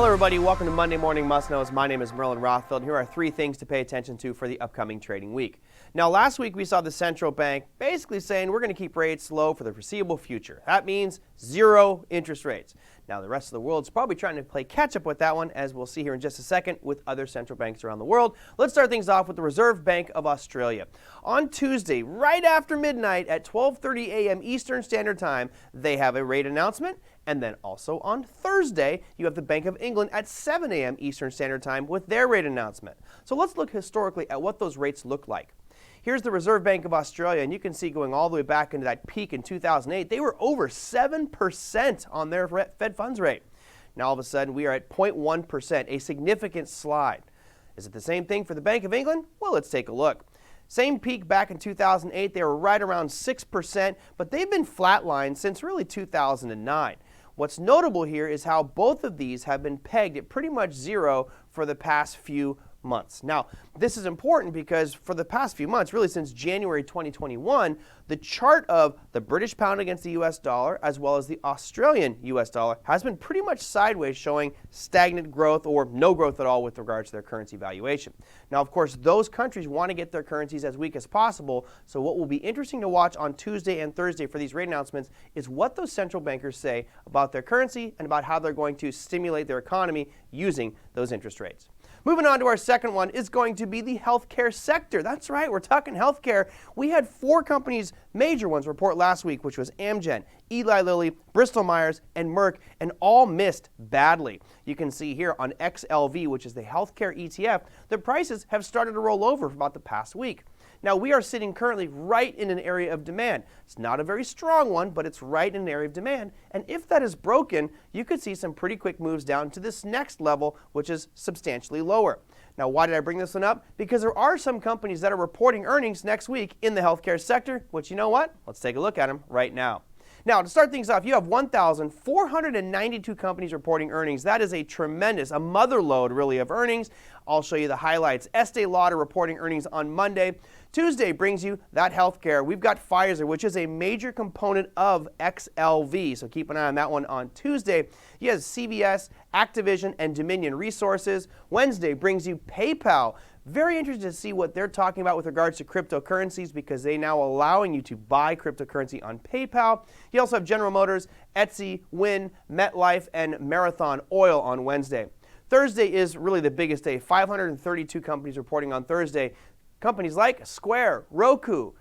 Hello everybody, welcome to Monday Morning Must Knows. My name is Merlin Rothfeld, and here are 3 things to pay attention to for the upcoming trading week. Now last week we saw the central bank basically saying we're going to keep rates low for the foreseeable future. That means 0 interest rates. Now the rest of the world's probably trying to play catch up with that one, as we'll see here in just a second with other central banks around the world. Let's start things off with the Reserve Bank of Australia. On Tuesday, right after midnight at 12:30 a.m. Eastern Standard Time, they have a rate announcement. And then also on Thursday, you have the Bank of England at 7 a.m. Eastern Standard Time with their rate announcement. So let's look historically at what those rates look like. Here's the Reserve Bank of Australia, and you can see going all the way back into that peak in 2008, they were over 7% on their Fed funds rate. Now all of a sudden, we are at 0.1%, a significant slide. Is it the same thing for the Bank of England? Well, let's take a look. Same peak back in 2008, they were right around 6%, but they've been flatlined since really 2009. What's notable here is how both of these have been pegged at pretty much 0 for the past few months. Now, this is important because for the past few months, really since January 2021, the chart of the British pound against the US dollar as well as the Australian US dollar has been pretty much sideways, showing stagnant growth or no growth at all with regards to their currency valuation. Now, of course, those countries want to get their currencies as weak as possible, so what will be interesting to watch on Tuesday and Thursday for these rate announcements is what those central bankers say about their currency and about how they're going to stimulate their economy using those interest rates. Moving on to our second one is going to be the healthcare sector. That's right, we're talking healthcare. We had 4 companies, major ones, report last week, which was Amgen, Eli Lilly, Bristol Myers, and Merck, and all missed badly. You can see here on XLV, which is the healthcare ETF, the prices have started to roll over for about the past week. Now, we are sitting currently right in an area of demand. It's not a very strong one, but it's right in an area of demand. And if that is broken, you could see some pretty quick moves down to this next level, which is substantially lower. Now, why did I bring this one up? Because there are some companies that are reporting earnings next week in the healthcare sector, which, you know what? Let's take a look at them right now. Now, to start things off, you have 1,492 companies reporting earnings. That is a tremendous, a mother lode, really, of earnings. I'll show you the highlights. Estee Lauder reporting earnings on Monday. Tuesday brings you that healthcare. We've got Pfizer, which is a major component of XLV, so keep an eye on that one on Tuesday. You have CVS, Activision, and Dominion Resources. Wednesday brings you PayPal. Very interested to see what they're talking about with regards to cryptocurrencies, because they now allowing you to buy cryptocurrency on PayPal. You also have General Motors, Etsy, Wynn, MetLife, and Marathon Oil on Wednesday. Thursday is really the biggest day. 532 companies reporting on Thursday. Companies like Square, Roku,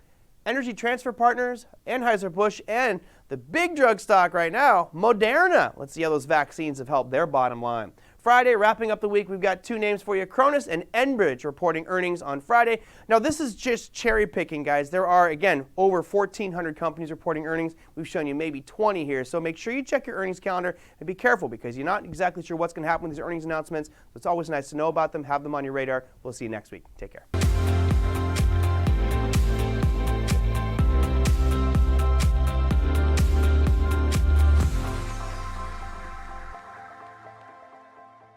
Energy Transfer Partners, Anheuser-Busch, and the big drug stock right now, Moderna. Let's see how those vaccines have helped their bottom line. Friday, wrapping up the week, we've got 2 names for you. Kronos and Enbridge reporting earnings on Friday. Now, this is just cherry picking, guys. There are, again, over 1,400 companies reporting earnings. We've shown you maybe 20 here. So make sure you check your earnings calendar and be careful, because you're not exactly sure what's going to happen with these earnings announcements. So it's always nice to know about them, have them on your radar. We'll see you next week. Take care.